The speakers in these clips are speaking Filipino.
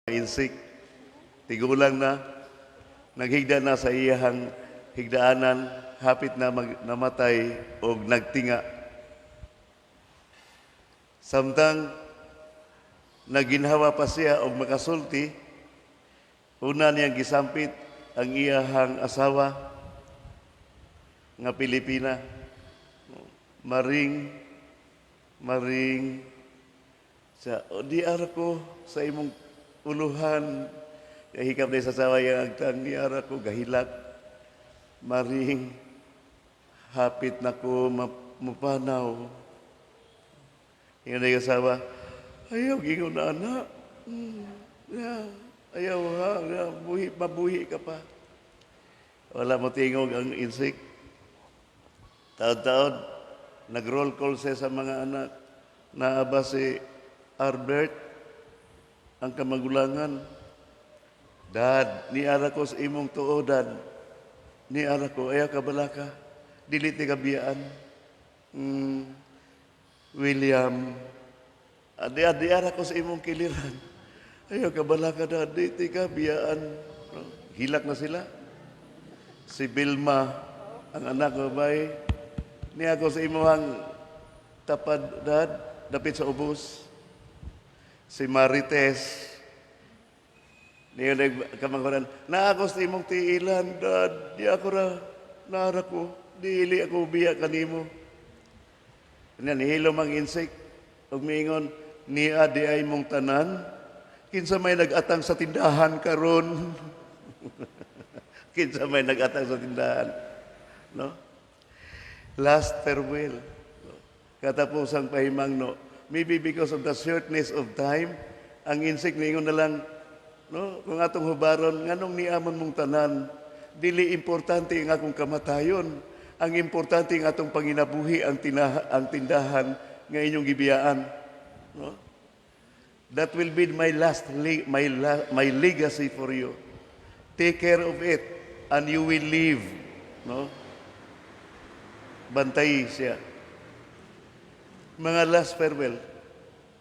insik, tigulang na, naghigda na sa iyahang higdaanan, hapit na namatay o nagtinga. Samtang naginhawa pa siya og makasulti, una niyang gisampit ang iyahang asawa nga Pilipina. Maring sa di ara ko sa imong uluhan hikap na sa sawa yang agtang ni ara ko gahilak maring hapit na ko mapanaw. Ingon na yung asawa, ayaw gingon na anak. Ayaw ha, mabuhi ka pa. Wala mo tingog ang insik. Taon-taon, nag-roll call siya sa mga anak. Naaba si Albert, ang kamagulangan. Dad, niara ko sa imong tuodan. Niara ko, ayaw ka balaka. Dilit ni kabiyaan. William, adi-ara ko sa imong kiliran. Ayaw ka balaka na, dilit ni kabiyaan. Hilak na sila. Si Vilma, ang anak ko bay, niya ko sa imong tapad, dad, dapit sa ubos. Si Marites, niya nagkamanguran, na ako sa imong tiilan, dad, di ako ra, nara ko, dili ako biya kanimo. Nihilo mang insik, ug miingon, niya di ay mong tanan, kinsa may nagatang sa tindahan karon. Kinsa may nagatang sa tindahan. No? Last farewell. Katapusang pahimang, no? Maybe because of the shortness of time, ang insik niingon na lang, no? Kung atong hubaron, nganong niamon mong tanan, dili importante ang akong kamatayon. Ang importante ang atong panginabuhi ang tindahan nga inyong gibiyaan. No? That will be my my legacy for you. Take care of it and you will live. No? Bantay siya. Mga last farewell.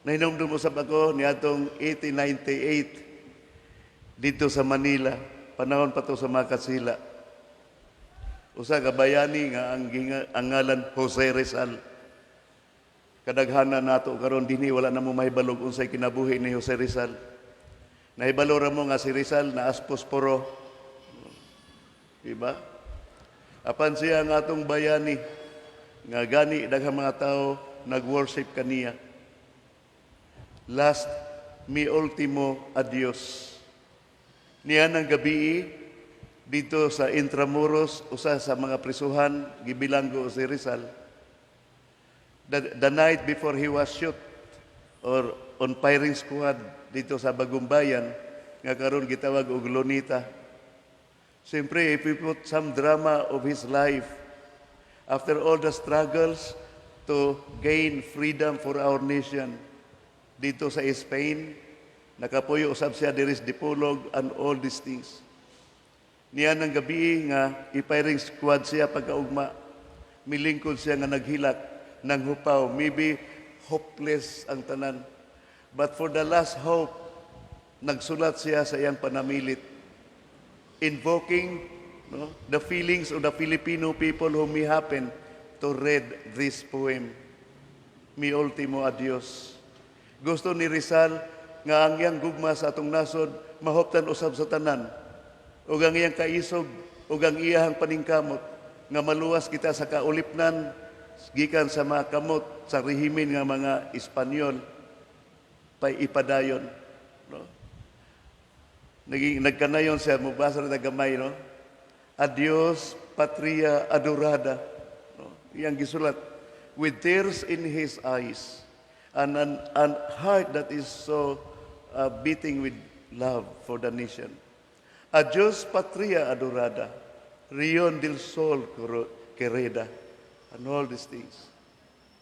Nahinumdum usab ako ni atong 1898 dito sa Manila. Panahon pa to sa Makasila. Usa ka bayani nga ang ngalan Jose Rizal. Kadaghanan nato karon dinhi wala na mo mahibalog unsay kinabuhi ni Jose Rizal. Nahibalo ra mo nga si Rizal naas posporo. Diba? Apan siya nga atong bayani nga gani daghang mga tao nag-worship kaniya. Last mi ultimo adios. Niya ng gabi dito sa Intramuros, usa sa mga prisuhan, gibilanggo si Rizal. The night before he was shot or on firing squad dito sa Bagumbayan, nga karon gitawag og Lunita. Siyempre, if we put some drama of his life, after all the struggles to gain freedom for our nation, dito sa Spain, nakapuyo usab siya diris Dipolog and all these things. Niya ng gabi nga ipiring squad siya pagkaugma. Milingkod siya nga naghilak ng hupaw. Maybe hopeless ang tanan. But for the last hope, nagsulat siya sa iyang panamilit. Invoking the feelings of the Filipino people who may happen to read this poem. Mi ultimo adios. Gusto ni Rizal nga ang iyang gugma sa atong nasod mahoptan usab sa tanan. O ang iyang kaisog, o ang iyang paningkamot, nga maluwas kita sa kaulipnan, gikan sa mga kamot, sa rehimen nga mga Espanyol, pay ipadayon. No? Nagkanayon siya, mubasa na gamay, no? Adios, patria adorada. No? Iyang gisulat, with tears in his eyes, and an heart that is so beating with love for the nation. Adios patria adorada, Rion del Sol querida, and all these things.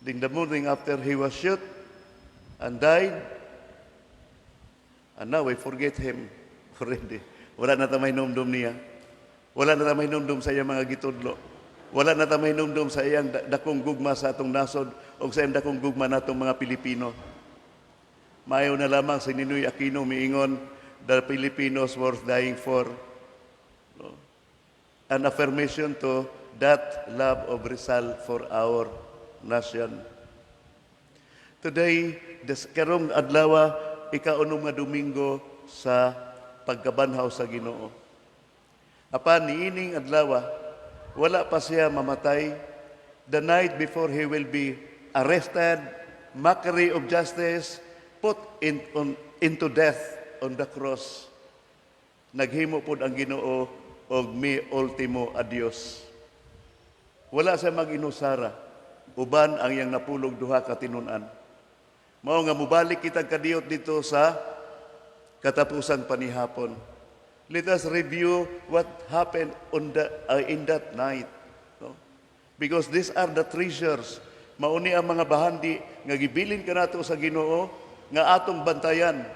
In the morning after he was shot and died, and now we forget him already. Wala na tamay numdum niya. Wala na tamay numdum sa iyang mga gitudlo. Wala na tamay numdum sa iyang dakong gugma sa atong nasod o sa iyang dakong gugma natong mga Pilipino. Mayo na lamang si Ninoy Aquino miingon, the Filipinos worth dying for. No? An affirmation to that love of Rizal for our nation. Today, karong adlaw, ika-unom nga Domingo sa pagkabanhaw sa Ginoo. Apan niining adlaw, wala pa siya mamatay. The night before he will be arrested, mockery of justice, put into death on the cross. Naghimo pod ang Ginoo og mi ultimo adios. Wala siya mag-inusara, uban ang iyang napulog duha ka tinun-an. Mao nga mubalik kita kadiyot dito sa katapusang panihapon. Let us review what happened in that night. No? Because these are the treasures. Mauni ang mga bahandi nga gibilin kanato sa Ginoo nga atong bantayan.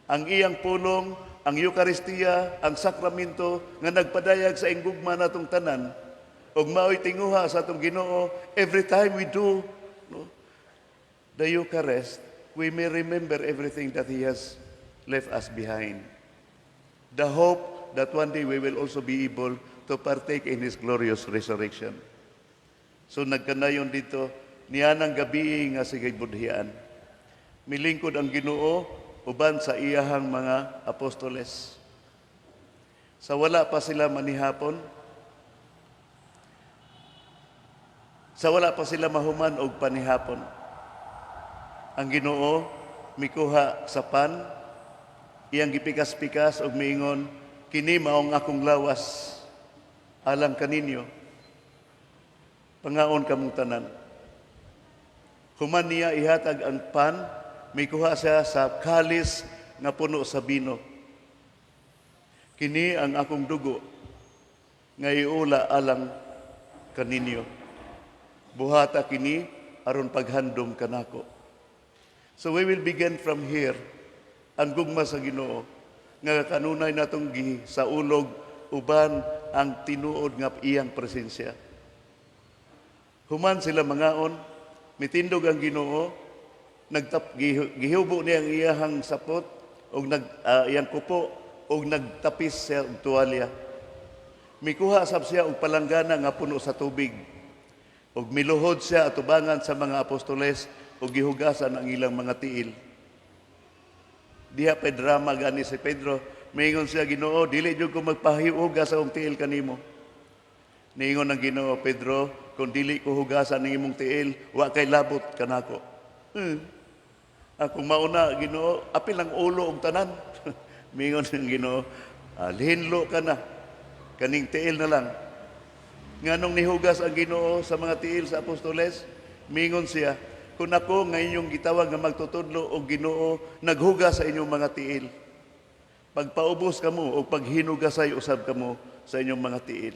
Ang iyang pulong, ang Eucharistia, ang sakramento nga nagpadayag sa inggugma natong tanan ug mao'y tinguha sa atong Ginoo every time we do the Eucharist, we may remember everything that He has left us behind. The hope that one day we will also be able to partake in His glorious resurrection. So nagkanayon dito, niyanang gabi nga sige budhian. Milingkod ang Ginoo uban sa iyahang mga apostoles. Sa wala pa sila manihapon, sa wala pa sila mahuman og panihapon, ang Ginoo mikuha sa pan, iyang gipikas-pikas og miingon, kini maong akong lawas alang kaninyo. Pangaon kamong tanan. Human niya ihatag ang pan, mikuha siya sa kalis nga puno sa bino. Kini ang akong dugo nga iula alang kaninyo. Buhata kini aron paghandom kanako. So we will begin from here. Ang gugma sa Ginoo nga kanunay natong gisaulog uban ang tinuod nga iyang presensya. Human sila mangaon, mitindog ang Ginoo, gihubo niya ang iyahang sapot og iyang kupo og nagtapis siya og tuwalya. Mikuha sab siya og palanggana nga puno sa tubig. Og miluhod siya atubangan sa mga apostoles og gihugasan ang ilang mga tiil. Diha pa drama gani si Pedro, maingon siya, Ginoo, dili jud ko magpahiugas sa akong tiil kanimo. Niingon ang Ginoo, Pedro, kung dili ko hugasan ng imong tiil, wa kay labot kanako. Akong mauna, Ginoo, apil ang ulo og tanan. Mingon ang Ginoo, lihinlo ka na, kaning tiil na lang. Nganong nihugas ang Ginoo sa mga tiil sa apostoles, mingon siya, kung ako nga inyong gitawag nga magtutudlo o Ginoo, naghugas sa inyong mga tiil. Pagpaubos kamo o paghinugasay usab kamo sa inyong mga tiil.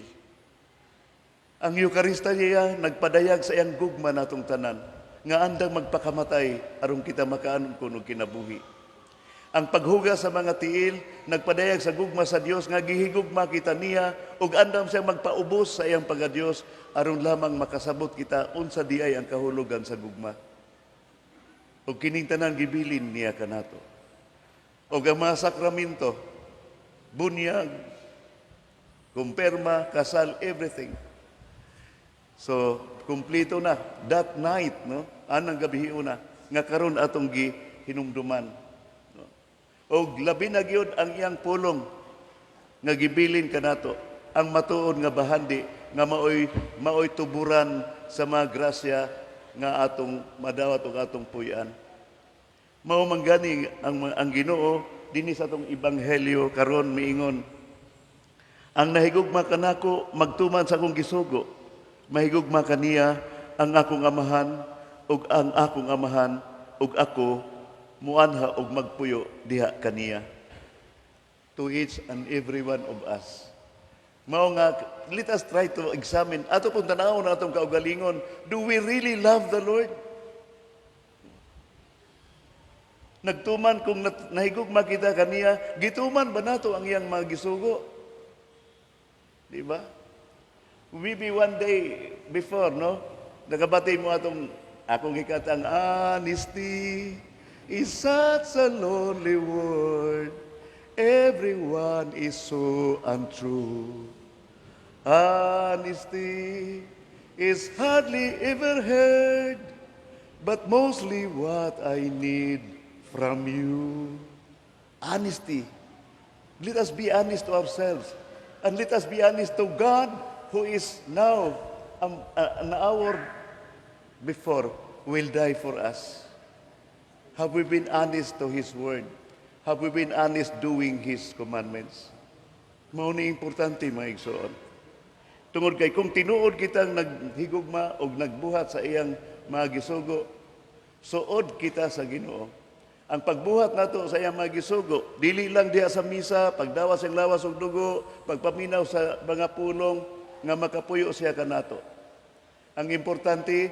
Ang Eukarista niya nagpadayag sa iyang gugma natong tanan, nga andang magpakamatay aron kita makaanon kuno kinabuhi. Ang paghugas sa mga tiil, nagpadayag sa gugma sa Dios nga gihigugma kita niya ug andam siyang magpaubos sa iyang pagadios aron lamang makasabot kita unsa diay ang kahulugan sa gugma. O kining tanan gibilin niya kanato. O ang mga sakramento, bunyag, kumpirma, kasal, everything. So, kumplito na. That night, no? Anang gabi una, nga karon atong hinumduman. No? O labi na gyud ang iyang pulong, nga gibilin kanato, ang matuod nga bahandi, nga maoy tuburan sa mga grasya, nga atong madawat o atong puyan. Mao man gani ang Ginoo dinhi sa atong ebanghelyo karon miingon, ang nahigugma kanako magtuman sa akong gisugo, mahigugma kaniya ang akong amahan ug ang akong amahan ug ako muanha og magpuyo diha kaniya. To each and every one of us. Mao nga, let us try to examine. Ato pong tanawon na atong kaugalingon, do we really love the Lord? Nagtuman kung nahigugma kita kaniya, gituman ba nato ang iyang mga gisugo? Di ba? Maybe one day before, no? Nagabati mo akong ikatang, honesty is such a lonely word. everyone is so untrue. Honesty is hardly ever heard, but mostly what I need from you. Honesty. Let us be honest to ourselves. And let us be honest to God, who is now an hour before will die for us. Have we been honest to His Word? Have we been honest doing His commandments? Mao ni importante, mga igsoon. Tungod kay kung tinuod kitang naghigugma o nagbuhat sa iyang mga gisugo, suod kita sa Ginoo. Ang pagbuhat nato sa iyang mga gisugo, dili lang diha sa misa, pagdawas ang lawas og dugo, pagpaminaw sa mga pulong nga makapuyo siya kanato. Ang importante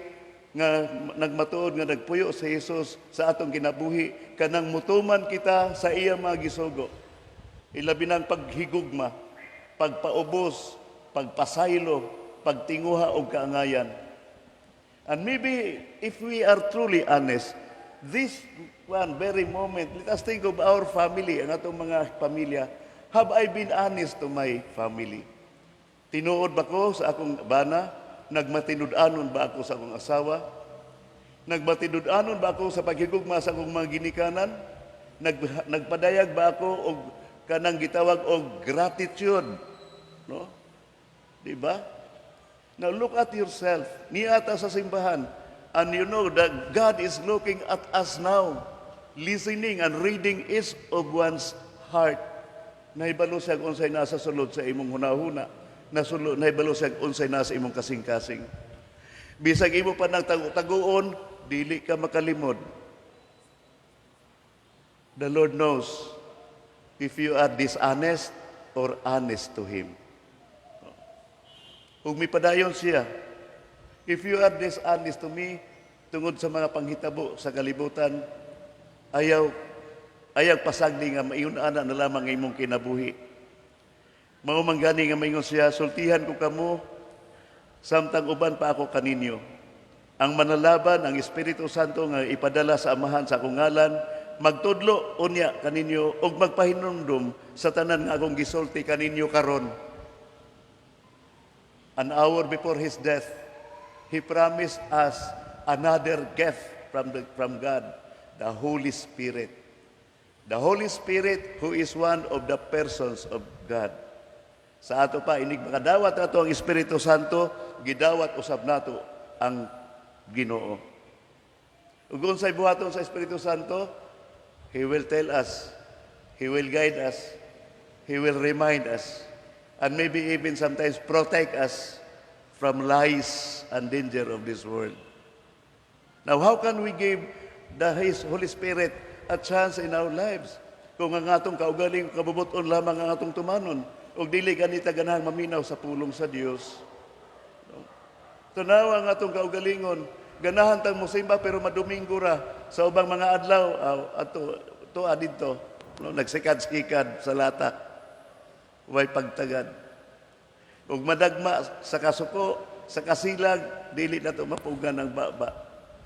nga nagmatuod nga nagpuyo sa Hesus sa atong kinabuhi kanang mutuman kita sa iyang mga gisugo. Ilabi ng paghigugma, pagpaubos, pagpasaylo, pagtinguha og kaangayan. And maybe if we are truly honest, this one very moment, let us think of our family, ang atong mga pamilya. Have I been honest to my family? Tinuod ba ko sa akong bana? Nagmatinud-anon ba ako sa akong asawa? Nagmatinud-anon ba ako sa paghigugma sa akong mga ginikanan? Nagpadayag ba ako og kanang gitawag og gratitude? No? Diba? Now look at yourself. Niata sa simbahan. And you know that God is looking at us now, listening and reading each of one's heart. Nahibalo siya kung unsay nasa sulod sa imong hunahuna. Nahibalo siya kung unsay nasa imong kasing-kasing. Bisag imo pa ng taguon, dili ka makalimod. The Lord knows if you are dishonest or honest to Him. Kung may padayon siya, if you are dishonest to me, tungod sa mga panghitabo sa kalibutan, ayaw pasagdi nga maiun-ana na lamang ang imong kinabuhi. Mao man gani nga maingon siya, sultihan ko kamo, samtang uban pa ako kaninyo. Ang manalaban, ang Espiritu Santo nga ipadala sa amahan sa akong ngalan, magtudlo unya kaninyo og magpahinumdum sa tanan nga akong gisulti kaninyo karon. An hour before His death, He promised us another gift from God, the Holy Spirit. The Holy Spirit who is one of the persons of God. Sa ato pa, inig makadawat nato ang Espiritu Santo, gidawat usab nato ang Ginoo. Ug unsay buhaton sa Espiritu Santo, He will tell us, He will guide us, He will remind us, and maybe even sometimes protect us from lies and danger of this world. Now, how can we give the Holy Spirit a chance in our lives? Kung ang atong kaugaling kabubuton lamang ang atong tumanon, o dili ganita ganang maminaw sa pulong sa Dios. Tunaw ang atong kaugalingon, ganahan tang musimba pero maduminggo ra sa ubang mga adlaw, ato adito, no, nagsikad-sikad sa lata, way pagtagad. Ug madagma sa kasuko, sa kasilag, dili na ito mapugan ng baba.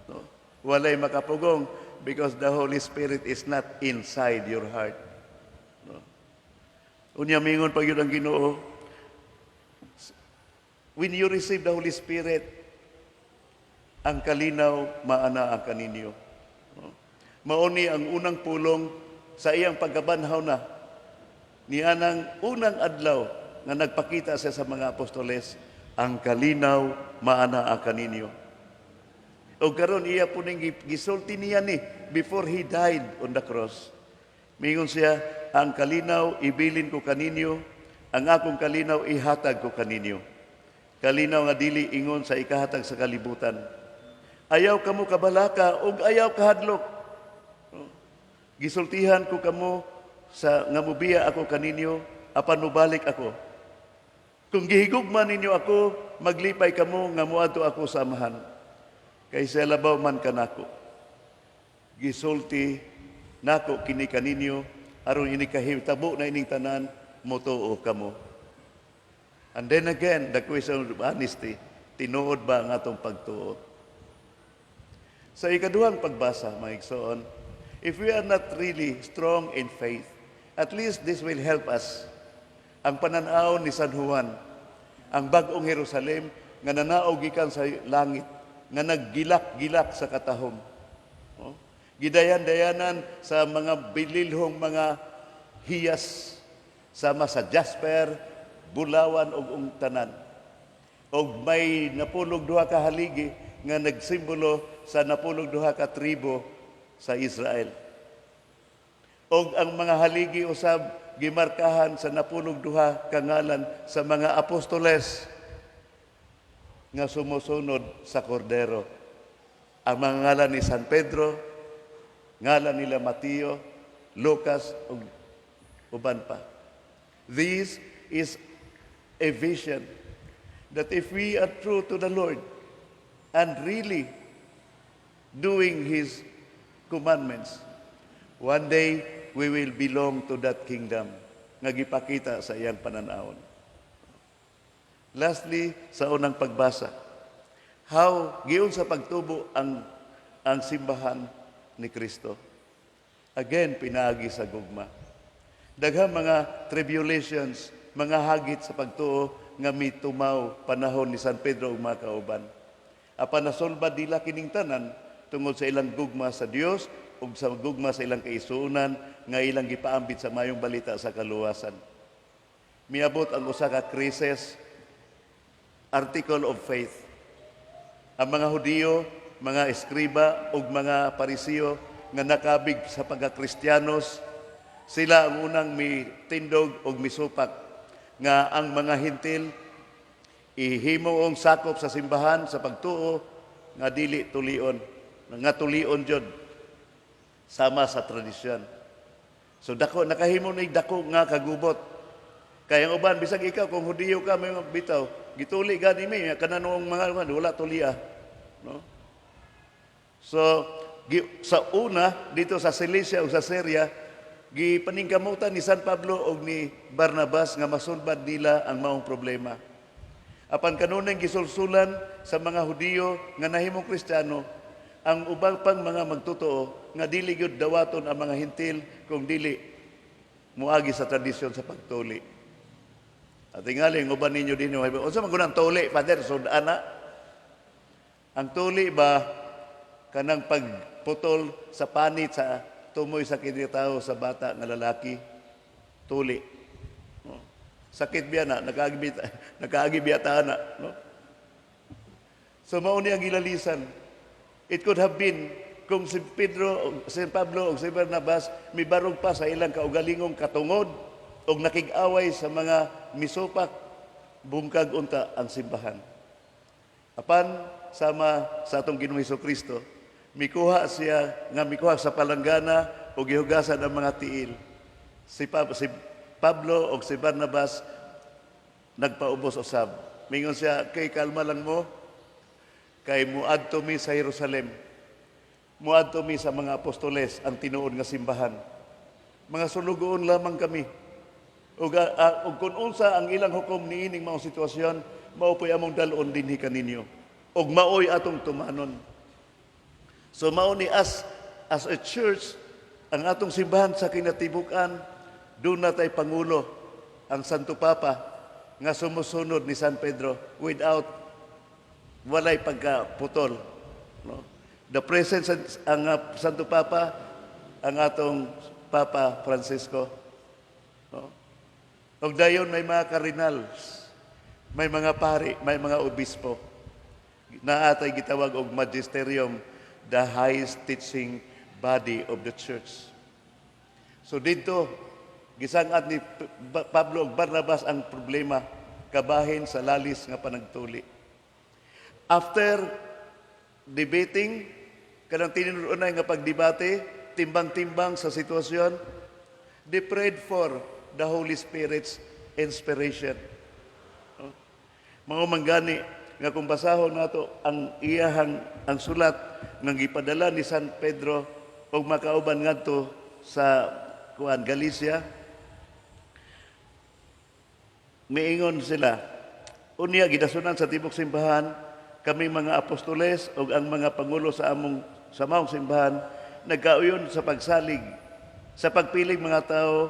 No? Walay makapugong because the Holy Spirit is not inside your heart. No? Unya mingon pag yun ang Ginoo, when you receive the Holy Spirit, ang kalinaw maana ang kaninyo. No? Mauni ang unang pulong sa iyang pagkabanhaw na niya ng unang adlaw nga nagpakita siya sa mga apostoles, ang kalinaw maana ang kaninyo. O karon iya po ning gisulti niya ni before He died on the cross. Mingon siya, ang kalinaw ibilin ko kaninyo, ang akong kalinaw ihatag ko kaninyo. Kalinaw nga dili ingon sa ikahatag sa kalibutan. Ayaw kamo kabalaka ug ayaw kahadlok. Gisultihan ko kamo sa nga mubiya ako kaninyo, apan mubalik ako. Kung gihigugma ninyo ako, maglipay kamo nga muadto ako sa amahan. Kay sa labaw man kanako. Gisulti nako kini kaninyo aron ini kahitabo na ining tanan motuo kamo. And then again, the question of honesty, tinuod ba ang atong pagtuo? Sa ikaduhang pagbasa, mga igsoon, if we are not really strong in faith, At least this will help us. Ang pananaw ni San Juan, ang bagong Jerusalem, nga nanaog gikan sa langit, nga naggilak-gilak sa katahom. Oh? Gidayan-dayanan sa mga bililhong mga hiyas, sama sa jasper, bulawan ug tanan. Og may napulog duha ka haligi nga nagsimbolo sa napulog duha ka tribo sa Israel. Og ang mga haligi usab gimarkahan sa napulog duha ka ngalan sa mga apostoles nga sumusunod sa kordero. Ang mga ngalan ni San Pedro, ngalan nila Mateo, Lucas ug uban pa. This is a vision that if we are true to the Lord and really doing His commandments, one day we will belong to that kingdom nga gipakita sa iyang pananawon. Lastly, sa unang pagbasa, how giun sa pagtubo ang simbahan ni Kristo. Again, pinaagi sa gugma. Daghang mga tribulations, mga hagit sa pagtuo nga mitumaw panahon ni San Pedro ug mga kauban. Apan nasolba dila kining tanan tungod sa ilang gugma sa Dios ug sa gugma sa ilang kaisunan nga ilang gipaambit sa mayong balita sa kaluwasan. Miabot ang usa ka krisis, article of faith. Ang mga Hudiyo, mga eskriba ug mga Parisiyo nga nakabig sa pagka-Kristiyanos, sila ang unang mitindog ug misupak nga ang mga hintil ihimoong sakop sa simbahan sa pagtuo nga dili tulion, nga tulion jud sama sa tradisyon. So dako nakahimo ni dako nga kagubot. Kaya ang uban bisag ikaw kung Hudiyo ka may bitaw, gituli gani mi kananong mga wala tulia, no? So sa una dito sa Cilicia o sa Syria, gipaningkamutan ni San Pablo o ni Barnabas nga masulbad nila ang maong problema. Apan kanunay gisulsulan sa mga Hudiyo nga nahimong Kristiyano, ang ubang pang mga magtotoo nga dili gyud dawaton ang mga hintil kung dili muagi sa tradisyon sa pagtuli. At tingali uban ninyo dinhi, unsa man gunang tuli, Father, sud-ana? Ang tuli ba kanang pagputol sa panit sa tumoy sa kinitao sa bata nga lalaki? Tuli. No? Sakit biya na, nakaagibiyata na. No? So mauni ang gilalisan. It could have been kung si Pedro, si Pablo o si Barnabas mibarog pa sa ilang kaugalingong katungod o nakig-away sa mga misupak, bungkag unta ang simbahan. Apan sama sa atong Ginoong Hesukristo, mikuha mikuha sa palanggana o gihugasan ang mga tiil. Si Pablo o si Barnabas nagpaubos usab. Mingon siya, kay kalma lang mo, kay muadto mi sa Jerusalem. Muadto mi sa mga apostoles ang tinuod nga simbahan. Mga sulugoon lamang kami. Ug kung unsa ang ilang hukom niining maong sitwasyon, maupoy among dalon dinhi kaninyo. Ug maoy atong tumanon. So mao ni as a church, ang atong simbahan sa kinatibukan, doon na tay Pangulo, ang Santo Papa, nga sumusunod ni San Pedro without walay pagkaputol. No? The presence ang Santo Papa, ang atong Papa Francisco. No? Og dayon may mga cardinals, may mga pari, may mga obispo na atay gitawag og magisterium, the highest teaching body of the church. So dito, gisangat ni Pablo ug Barnabas ang problema kabahin sa lalis nga panagtuli. After debating, kanang tinunay nga pagdebate, timbang-timbang sa sitwasyon, they prayed for the Holy Spirit's inspiration. Mga manggani nga kung basahon nato ang ang sulat nga gipadala ni San Pedro og makauban ngadto sa Galicia, miingon sila, unya gidasunan sa tibok simbahan kami mga apostoles ug ang mga pangulo sa maong simbahan nagkauyon sa pagsalig sa pagpiling mga tao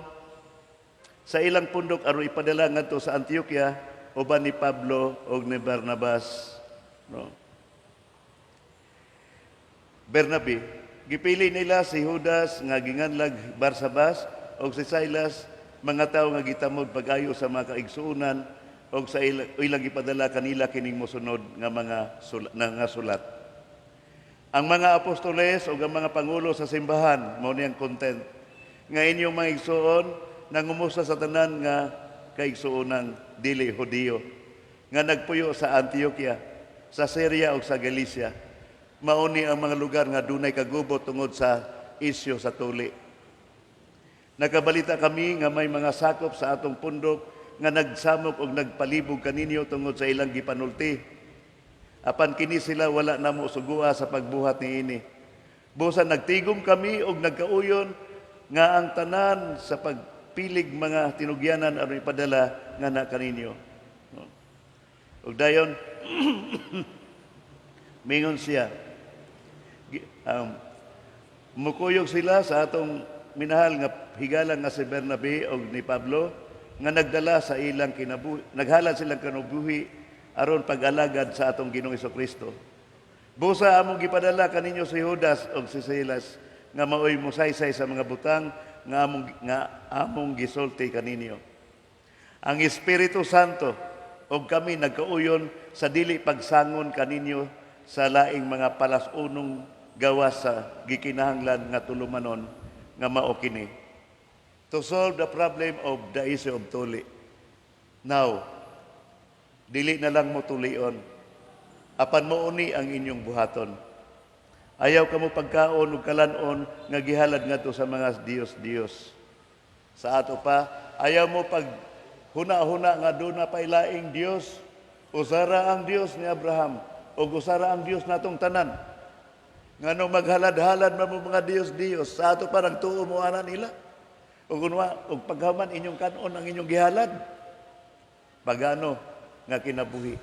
sa ilang pundok aron ipadala ngadto sa Antioquia uban ni Pablo ug ni Barnabas, no? Bernabe, gipili nila si Judas nga ginganlag Barsabas ug si Silas, mga tawo nga gitamod pag-ayo sa mga kaigsuonan ug sa ilang ipadala kanila kining mosunod nga mga sulat. Ang mga apostoles ug ang mga pangulo sa simbahan mao niyang content nga inyong mga igsuon nangumusta sa tanan nga kaigsuonang dili Hudiyo nga nagpuyo sa Antioquia, sa Syria ug sa Galicia. Mao ni ang mga lugar nga dunay kagubot tungod sa isyu sa tuli. Nakabalita kami nga may mga sakop sa atong pundok nga nagsamok ug nagpalibog kaninyo tungod sa ilang gipanulti. Apan kini sila wala namo sugua sa pagbuhat niini. Busa nagtigom kami ug nagkauyon nga ang tanan sa pagpilig mga tinugyanan aron ipadala nga na kaninyo. Ug dayon mingon siya, mukuyog sila sa atong minahal nga higala nga si Bernabe ug ni Pablo nga nagdala sa ilang naghalad silang kinabuhi aron pag-alagad sa atong Ginoong Hesukristo. Busa among gipadala kaninyo si Judas ug si Silas nga maoy mosaysay sa mga butang nga among gisulti kaninyo. Ang Espiritu Santo ug kami nagkauyon sa dili pagsangon kaninyo sa laing mga palas-unong gawas sa gikinahanglan nga tulumanon nga mao kini to solve the problem of the issue of tuli. Now, dili na lang mo tulion, apan mouni ang inyong buhaton. Ayaw kamo pagkaon ug kalanon nga gihalad ngadto sa mga Dios. Sa ato pa, ayaw mo pag huna-huna nga doon na pailaing Dios. Usara ang Dios ni Abraham ug usara ang Dios natong tanan. Ngano maghalad-halad mo mga Dios, sa ato parang tuo mo ana nila. Ug paghaman inyong kanon ang inyong gihalad. Pagano nga kinabuhi.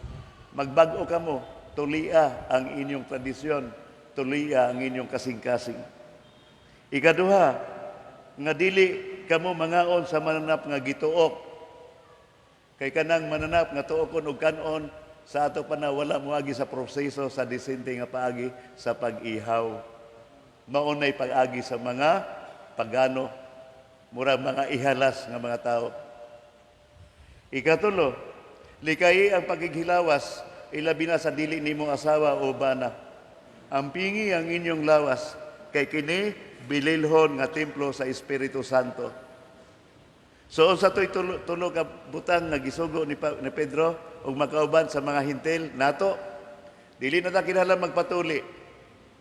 Magbag-o kamo, tulia ang inyong tradisyon, tulia ang inyong kasing-kasing. Ikaduha, nga dili kamo mangaon sa mananap nga gituok. Kay kanang mananap nga tuokon og kanon sa ato pa na wala moagi sa proseso sa disente nga paagi sa pag-ihaw. Maunay pag-agi sa mga pagano, mura mga ihalas nga mga tao. Ikatulo, likay ang pagighilawas, ilabi na sa dili nimong asawa o bana. Ampingi ang inyong lawas, kay kini bililhon nga templo sa Espiritu Santo. So sa to'y tulo ka butang nga gisugo ni Pedro ug makauban sa mga hintil nato, dili na ta kinahanglan magpatuli.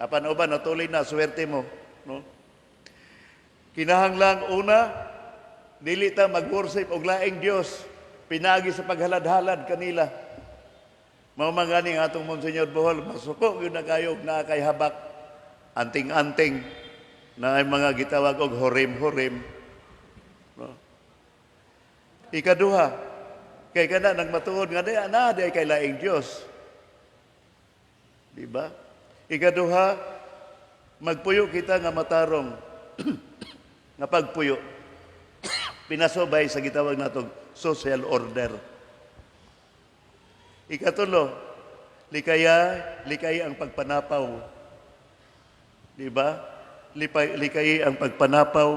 Apan uban natuli na swerte mo, no? Kinahanglan una dili ta mag-worship og laing Dios, pinagi sa paghalad-halad kanila. Mao man gani ang atong Monsignor Bohol, masuko gyud na kayo na kay habak, anting-anting na ay mga gitawag og horim-horim. No? Ikaduha, kay kana nagmatuod nga di kay laing Dios. Di ba? Ikaduha, magpuyo kita nga matarong nga pagpuyo. Pinasobay sa gitawag natong social order. Ikatulo, likaya ang pagpanapaw. Di ba? Likaya ang pagpanapaw,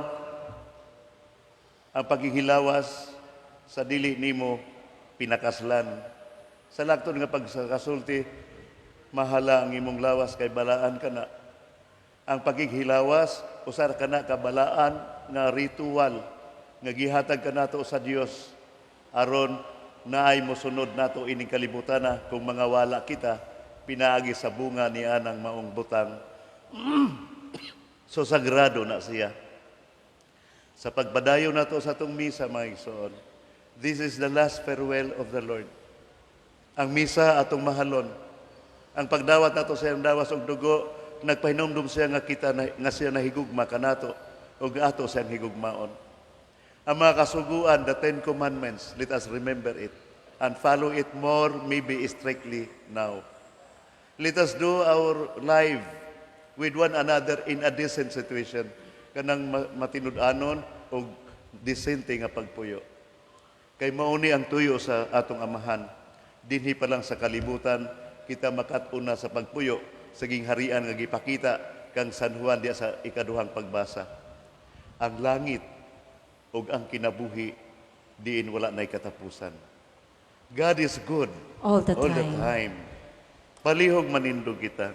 ang paghihilawas sa dili nimo pinakaslan. Sa lakton nga pagkasulti, mahala ang imong lawas kay balaan kana. Ang paghihilawas, usar kana kabalaan nga ritual nga gihatag kanato sa Dios aron naay mosunod nato ining kalibutan na kung mga wala kita pinaagi sa bunga ni anang maong butang. So sagrado na siya. Sa pagbadayo nato sa atong misa, mga igsoon, this is the last farewell of the Lord. Ang misa atong mahalon. Ang pagdawat nato sa iyang dawas og dugo, nagpahinumdum siya nga siya nahigugma kanato ug ato siyang higugmaon. Ang mga kasuguan, the Ten Commandments, let us remember it and follow it more, maybe strictly now. Let us do our life with one another in a decent situation. Kanang matinud-anon o disente nga pagpuyo. Kay mauni ang tuyo sa atong amahan. Dinhi pa lang sa kalibutan, kita makatuna sa pagpuyo, saging harian nga gipakita kang San Juan diya sa ikaduhang pagbasa. Ang langit ug ang kinabuhi diin wala na'y katapusan. God is good All the all the time. time. Palihog manindog kita.